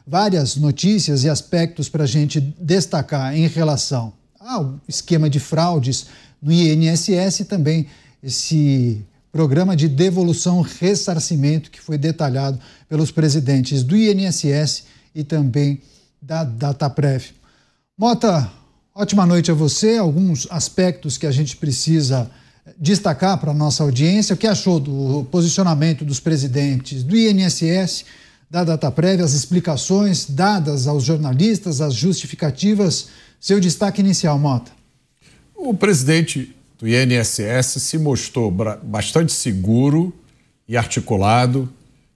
Várias notícias e aspectos para a gente destacar em relação ao esquema de fraudes no INSS e também esse programa de devolução ressarcimento que foi detalhado pelos presidentes do INSS e também da Dataprev. Mota, ótima noite a você. Alguns aspectos que a gente precisa destacar para a nossa audiência. O que achou do posicionamento dos presidentes do INSS, da Dataprev, as explicações dadas aos jornalistas, as justificativas? Seu destaque inicial, Mota. O presidente do INSS se mostrou bastante seguro e articulado.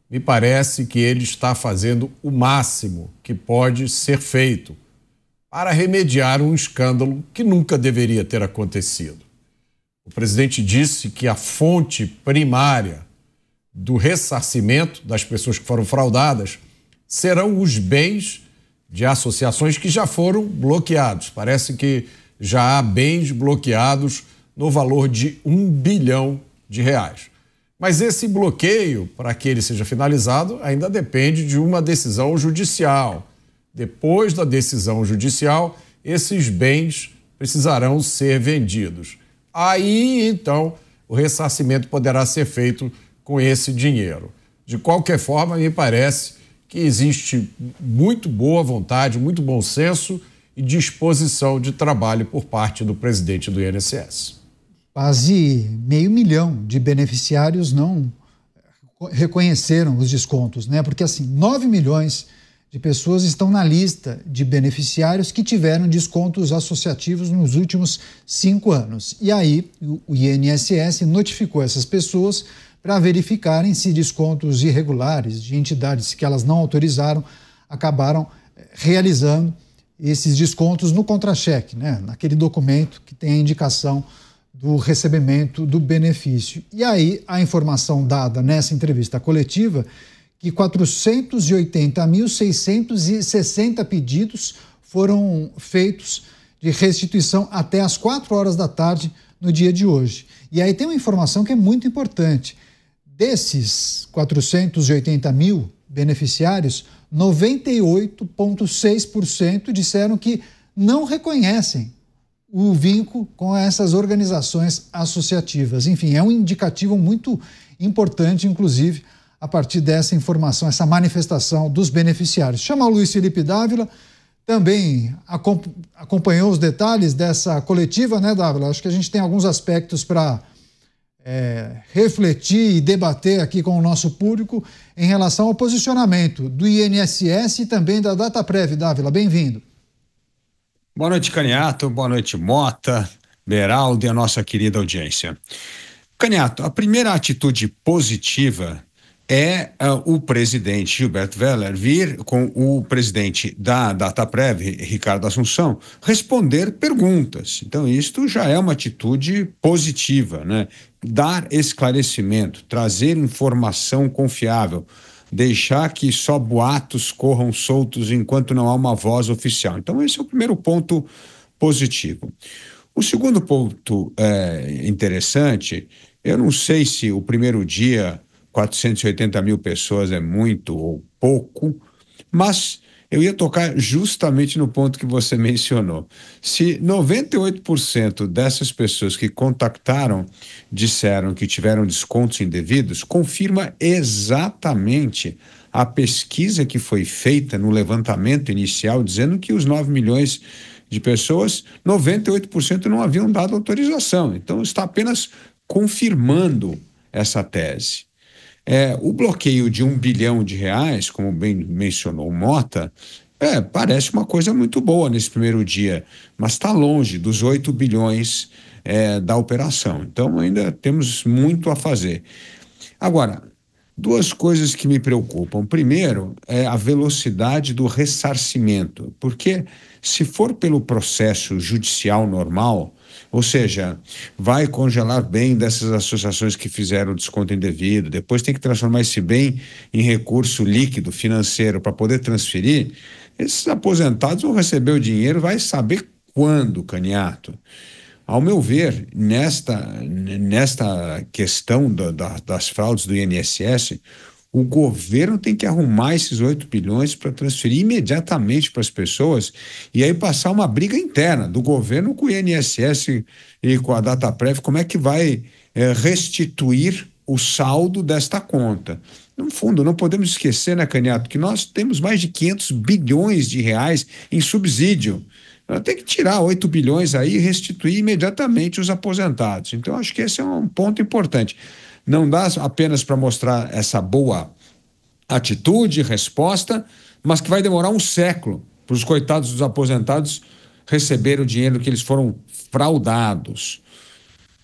Me parece que ele está fazendo o máximo que pode ser feito para remediar um escândalo que nunca deveria ter acontecido. O presidente disse que a fonte primária do ressarcimento das pessoas que foram fraudadas serão os bens de associações que já foram bloqueados. Parece que já há bens bloqueados no valor de R$1 bilhão. Mas esse bloqueio, para que ele seja finalizado, ainda depende de uma decisão judicial. Depois da decisão judicial, esses bens precisarão ser vendidos. Aí, então, o ressarcimento poderá ser feito com esse dinheiro. De qualquer forma, me parece que existe muito boa vontade, muito bom senso e disposição de trabalho por parte do presidente do INSS. Quase 500 mil de beneficiários não reconheceram os descontos, né? Porque, assim, 9 milhões de pessoas estão na lista de beneficiários que tiveram descontos associativos nos últimos 5 anos. E aí, o INSS notificou essas pessoas para verificarem se descontos irregulares de entidades que elas não autorizaram acabaram realizando esses descontos no contra-cheque, né? Naquele documento que tem a indicação do recebimento do benefício. E aí, a informação dada nessa entrevista coletiva que 480.660 pedidos foram feitos de restituição até às 4 horas da tarde no dia de hoje. E aí tem uma informação que é muito importante. Desses 480 mil beneficiários, 98,6% disseram que não reconhecem o vínculo com essas organizações associativas. Enfim, é um indicativo muito importante, inclusive, a partir dessa informação, essa manifestação dos beneficiários. Chama o Luiz Felipe Dávila, também acompanhou os detalhes dessa coletiva, né, Dávila? Acho que a gente tem alguns aspectos para refletir e debater aqui com o nosso público em relação ao posicionamento do INSS e também da Dataprev. Dávila, bem-vindo. Boa noite, Caniato, boa noite, Mota, Beraldo e a nossa querida audiência. Caniato, a primeira atitude positiva é o presidente Gilberto Weller vir com o presidente da Dataprev, Ricardo Assunção, responder perguntas. Então, isto já é uma atitude positiva, né? Dar esclarecimento, trazer informação confiável, deixar que só boatos corram soltos enquanto não há uma voz oficial. Então, esse é o primeiro ponto positivo. O segundo ponto interessante, eu não sei se o primeiro dia 480 mil pessoas é muito ou pouco, mas eu ia tocar justamente no ponto que você mencionou. Se 98% dessas pessoas que contactaram disseram que tiveram descontos indevidos, confirma exatamente a pesquisa que foi feita no levantamento inicial, dizendo que os 9 milhões de pessoas, 98% não haviam dado autorização. Então, está apenas confirmando essa tese. O bloqueio de R$1 bilhão, como bem mencionou o Mota, parece uma coisa muito boa nesse primeiro dia, mas está longe dos 8 bilhões da operação. Então, ainda temos muito a fazer. Agora, duas coisas que me preocupam. Primeiro, é a velocidade do ressarcimento, porque se for pelo processo judicial normal, ou seja, vai congelar bem dessas associações que fizeram desconto indevido, depois tem que transformar esse bem em recurso líquido financeiro para poder transferir, esses aposentados vão receber o dinheiro, vai saber quando, Caniato. Ao meu ver, nesta questão das fraudes do INSS, O governo tem que arrumar esses 8 bilhões para transferir imediatamente para as pessoas e aí passar uma briga interna do governo com o INSS e com a Dataprev, como é que vai restituir o saldo desta conta. No fundo, não podemos esquecer, né, Canhato, que nós temos mais de 500 bilhões de reais em subsídio. Tem que tirar 8 bilhões aí e restituir imediatamente os aposentados. Então, acho que esse é um ponto importante. Não dá apenas para mostrar essa boa atitude, resposta, mas que vai demorar um século para os coitados dos aposentados receberem o dinheiro que eles foram fraudados.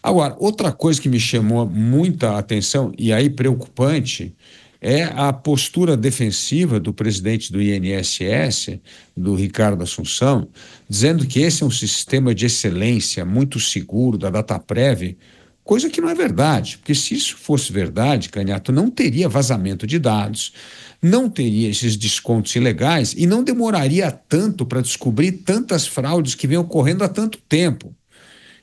Agora, outra coisa que me chamou muita atenção, e aí preocupante, é a postura defensiva do presidente do INSS, do Ricardo Assunção, dizendo que esse é um sistema de excelência muito seguro da Dataprev, coisa que não é verdade, porque se isso fosse verdade, Canhato, não teria vazamento de dados, não teria esses descontos ilegais e não demoraria tanto para descobrir tantas fraudes que vêm ocorrendo há tanto tempo.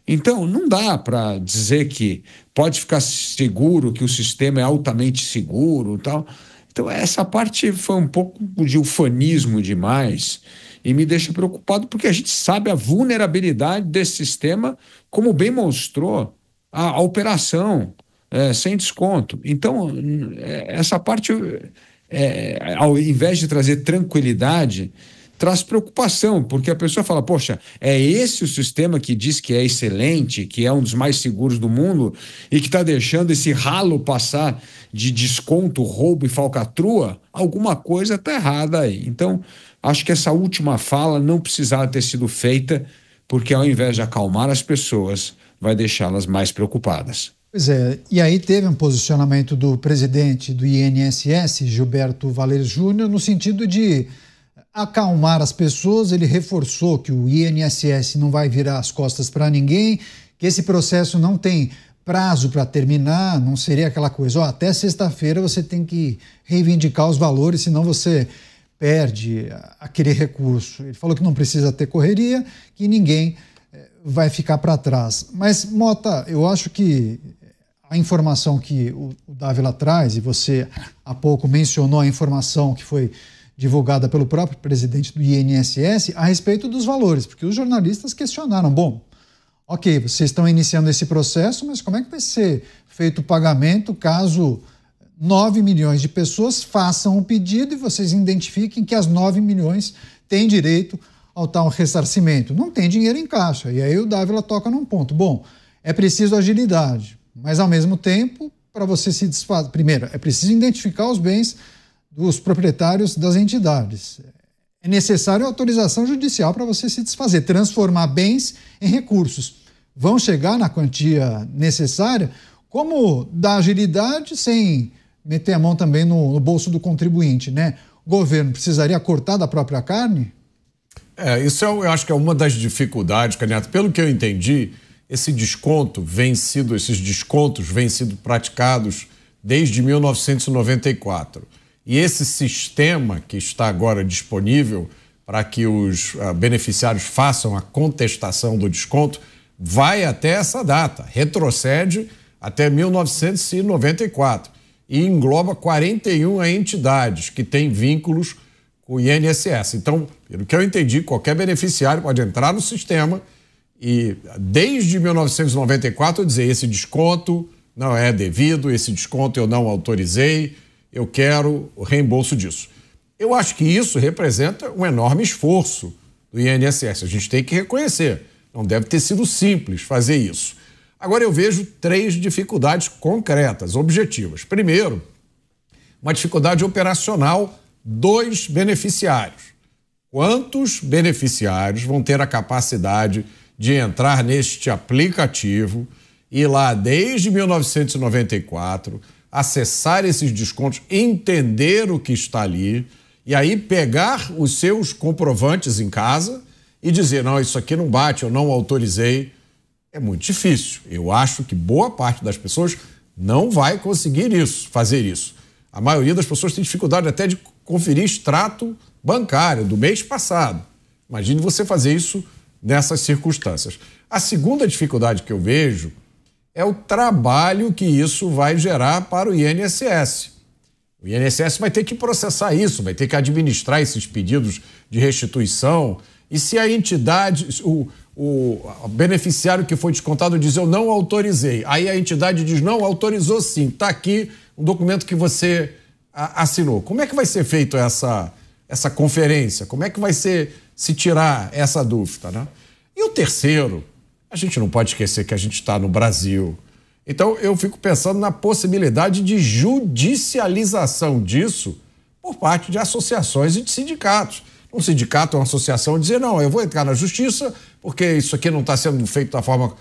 Então, não dá para dizer que pode ficar seguro, que o sistema é altamente seguro e tal. Então, essa parte foi um pouco de ufanismo demais e me deixa preocupado porque a gente sabe a vulnerabilidade desse sistema, como bem mostrou a operação sem desconto. Então, essa parte, ao invés de trazer tranquilidade, traz preocupação, porque a pessoa fala, poxa, é esse o sistema que diz que é excelente, que é um dos mais seguros do mundo e que está deixando esse ralo passar de desconto, roubo e falcatrua? Alguma coisa está errada aí. Então, acho que essa última fala não precisava ter sido feita, porque ao invés de acalmar as pessoas, vai deixá-las mais preocupadas. Pois é, e aí teve um posicionamento do presidente do INSS, Gilberto Valer Júnior, no sentido de acalmar as pessoas. Ele reforçou que o INSS não vai virar as costas para ninguém, que esse processo não tem prazo para terminar, não seria aquela coisa, até sexta-feira você tem que reivindicar os valores, senão você perde aquele recurso. Ele falou que não precisa ter correria, que ninguém vai ficar para trás. Mas, Mota, eu acho que a informação que o Dávila traz, e você há pouco mencionou a informação que foi divulgada pelo próprio presidente do INSS a respeito dos valores, porque os jornalistas questionaram, bom, ok, vocês estão iniciando esse processo, mas como é que vai ser feito o pagamento caso 9 milhões de pessoas façam o pedido e vocês identifiquem que as 9 milhões têm direito ao tal ressarcimento? Não tem dinheiro em caixa. E aí o Dávila toca num ponto. Bom, é preciso agilidade, mas ao mesmo tempo, para você se desfazer, primeiro, é preciso identificar os bens dos proprietários das entidades. É necessário autorização judicial para você se desfazer, transformar bens em recursos. Vão chegar na quantia necessária? Como dar agilidade sem meter a mão também no bolso do contribuinte, né? O governo precisaria cortar da própria carne? Isso eu acho que é uma das dificuldades, Canhato. Pelo que eu entendi, esses descontos vêm sido praticados desde 1994. E esse sistema que está agora disponível para que os beneficiários façam a contestação do desconto vai até essa data, retrocede até 1994 e engloba 41 entidades que têm vínculos com o INSS. Então, pelo que eu entendi, qualquer beneficiário pode entrar no sistema e, desde 1994, dizer esse desconto não é devido, esse desconto eu não autorizei, eu quero o reembolso disso. Eu acho que isso representa um enorme esforço do INSS. A gente tem que reconhecer. Não deve ter sido simples fazer isso. Agora eu vejo 3 dificuldades concretas, objetivas. Primeiro, uma dificuldade operacional dos beneficiários. Quantos beneficiários vão ter a capacidade de entrar neste aplicativo, ir lá desde 1994, acessar esses descontos, entender o que está ali e aí pegar os seus comprovantes em casa e dizer, não, isso aqui não bate, eu não autorizei. É muito difícil. Eu acho que boa parte das pessoas não vai conseguir fazer isso. A maioria das pessoas tem dificuldade até de conferir extrato bancário do mês passado. Imagine você fazer isso nessas circunstâncias. A segunda dificuldade que eu vejo é o trabalho que isso vai gerar para o INSS. O INSS vai ter que processar isso, vai ter que administrar esses pedidos de restituição. E se a entidade, o beneficiário que foi descontado diz eu não autorizei, aí a entidade diz não, autorizou sim, está aqui um documento que você assinou. Como é que vai ser feito essa conferência? Como é que vai se tirar essa dúvida, né? E o terceiro, a gente não pode esquecer que a gente está no Brasil. Então eu fico pensando na possibilidade de judicialização disso por parte de associações e de sindicatos. Um sindicato, uma associação dizer, não, eu vou entrar na justiça porque isso aqui não está sendo feito da forma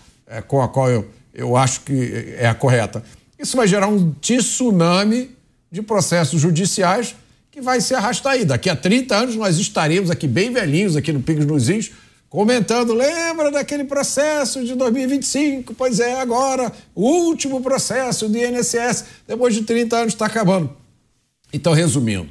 com a qual eu acho que é a correta. Isso vai gerar um tsunami de processos judiciais que vai se arrastar aí. Daqui a 30 anos nós estaremos aqui bem velhinhos, aqui no Pingos nos Is, comentando, lembra daquele processo de 2025? Pois é, agora, o último processo do INSS, depois de 30 anos está acabando. Então, resumindo,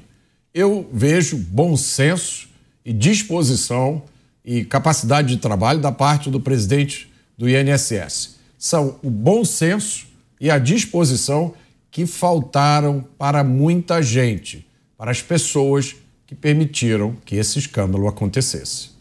eu vejo bom senso e disposição e capacidade de trabalho da parte do presidente do INSS. São o bom senso e a disposição que faltaram para muita gente, para as pessoas que permitiram que esse escândalo acontecesse.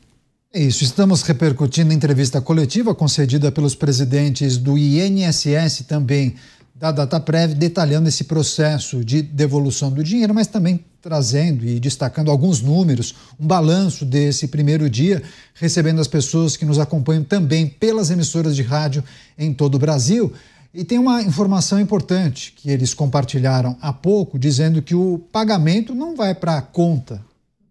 É isso, estamos repercutindo a entrevista coletiva concedida pelos presidentes do INSS e também da Dataprev, detalhando esse processo de devolução do dinheiro, mas também trazendo e destacando alguns números, um balanço desse primeiro dia, recebendo as pessoas que nos acompanham também pelas emissoras de rádio em todo o Brasil. E tem uma informação importante que eles compartilharam há pouco, dizendo que o pagamento não vai para a conta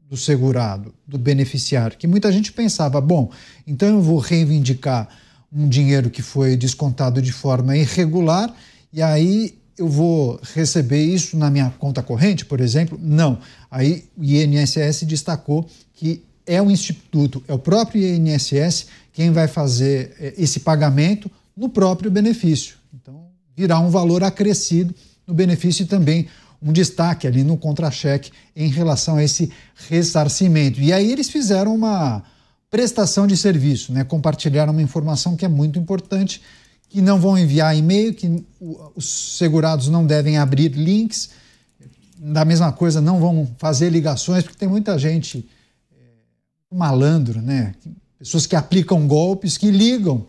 do segurado, do beneficiário, que muita gente pensava, bom, então eu vou reivindicar um dinheiro que foi descontado de forma irregular e aí eu vou receber isso na minha conta corrente, por exemplo? Não. Aí o INSS destacou que é o Instituto, é o próprio INSS quem vai fazer esse pagamento no próprio benefício. Então, virá um valor acrescido no benefício e também um destaque ali no contra-cheque em relação a esse ressarcimento. E aí eles fizeram uma prestação de serviço, né? Compartilharam uma informação que é muito importante, que não vão enviar e-mail, que os segurados não devem abrir links, da mesma coisa, não vão fazer ligações, porque tem muita gente malandro, né? Pessoas que aplicam golpes, que ligam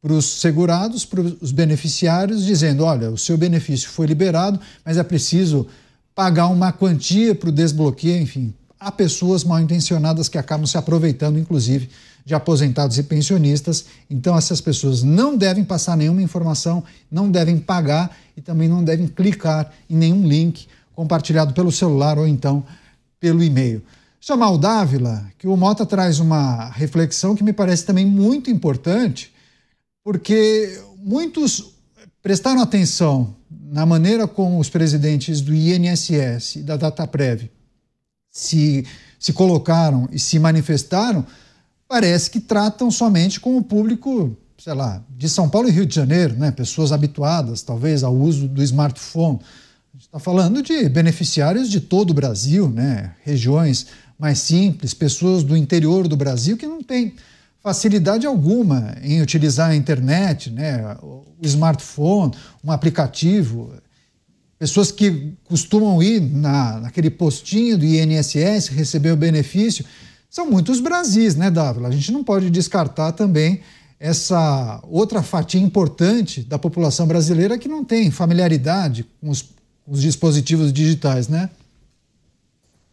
para os segurados, para os beneficiários, dizendo, olha, o seu benefício foi liberado, mas é preciso pagar uma quantia para o desbloqueio, enfim. Há pessoas mal intencionadas que acabam se aproveitando, inclusive, de aposentados e pensionistas. Então, essas pessoas não devem passar nenhuma informação, não devem pagar e também não devem clicar em nenhum link compartilhado pelo celular ou então pelo e-mail. Chamar o Dávila, que o Mota traz uma reflexão que me parece também muito importante, porque muitos prestaram atenção na maneira como os presidentes do INSS e da Dataprev se colocaram e se manifestaram, parece que tratam somente com o público, sei lá, de São Paulo e Rio de Janeiro, né? Pessoas habituadas, talvez, ao uso do smartphone. A gente está falando de beneficiários de todo o Brasil, né? Regiões mais simples, pessoas do interior do Brasil que não têm facilidade alguma em utilizar a internet, né? O smartphone, um aplicativo. Pessoas que costumam ir naquele postinho do INSS, receber o benefício. São muitos Brasis, né, Dávila? A gente não pode descartar também essa outra fatia importante da população brasileira que não tem familiaridade com os dispositivos digitais, né?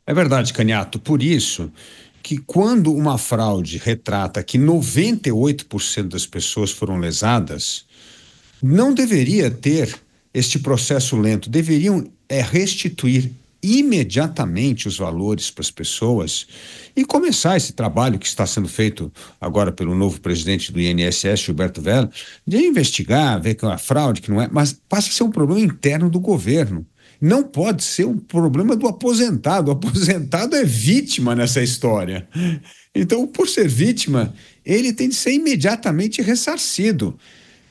É verdade, Caniato. Por isso que quando uma fraude retrata que 98% das pessoas foram lesadas, não deveria ter este processo lento, deveriam restituir imediatamente os valores para as pessoas e começar esse trabalho que está sendo feito agora pelo novo presidente do INSS, Gilberto Vello, de investigar, ver que é uma fraude, que não é, mas passa a ser um problema interno do governo. Não pode ser um problema do aposentado. O aposentado é vítima nessa história. Então, por ser vítima, ele tem de ser imediatamente ressarcido.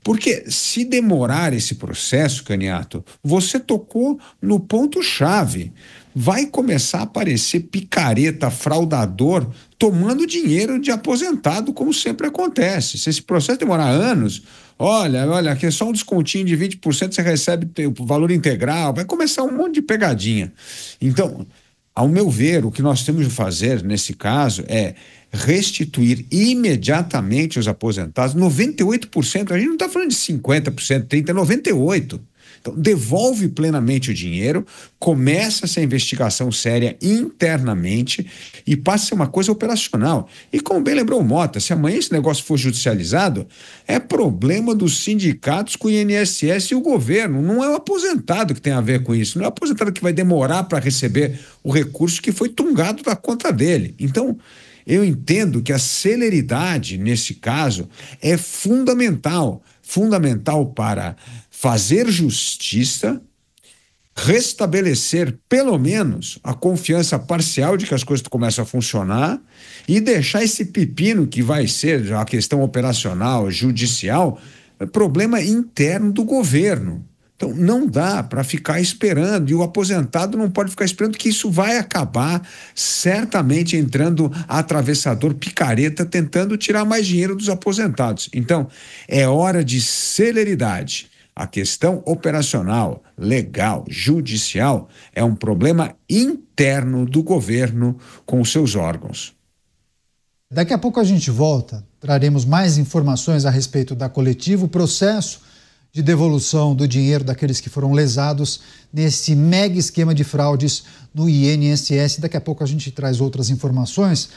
Porque se demorar esse processo, Caniato, você tocou no ponto-chave. vai começar a aparecer picareta, fraudador, tomando dinheiro de aposentado, como sempre acontece. Se esse processo demorar anos, olha, aqui é só um descontinho de 20%, você recebe o valor integral, vai começar um monte de pegadinha. Então, ao meu ver, o que nós temos de fazer nesse caso é restituir imediatamente os aposentados, 98%, a gente não está falando de 50%, 30%, 98%. Então, devolve plenamente o dinheiro, começa essa investigação séria internamente e passa a ser uma coisa operacional. E como bem lembrou o Mota, se amanhã esse negócio for judicializado, é problema dos sindicatos com o INSS e o governo. Não é o aposentado que tem a ver com isso, não é o aposentado que vai demorar para receber o recurso que foi tungado da conta dele. Então, eu entendo que a celeridade, nesse caso, é fundamental para fazer justiça, restabelecer pelo menos a confiança parcial de que as coisas começam a funcionar e deixar esse pepino que vai ser a questão operacional, judicial, problema interno do governo. Então, não dá para ficar esperando, e o aposentado não pode ficar esperando, que isso vai acabar certamente entrando atravessador, picareta, tentando tirar mais dinheiro dos aposentados. Então, é hora de celeridade. A questão operacional, legal, judicial, é um problema interno do governo com os seus órgãos. Daqui a pouco a gente volta, traremos mais informações a respeito da coletiva, o processo de devolução do dinheiro daqueles que foram lesados nesse mega esquema de fraudes no INSS. Daqui a pouco a gente traz outras informações,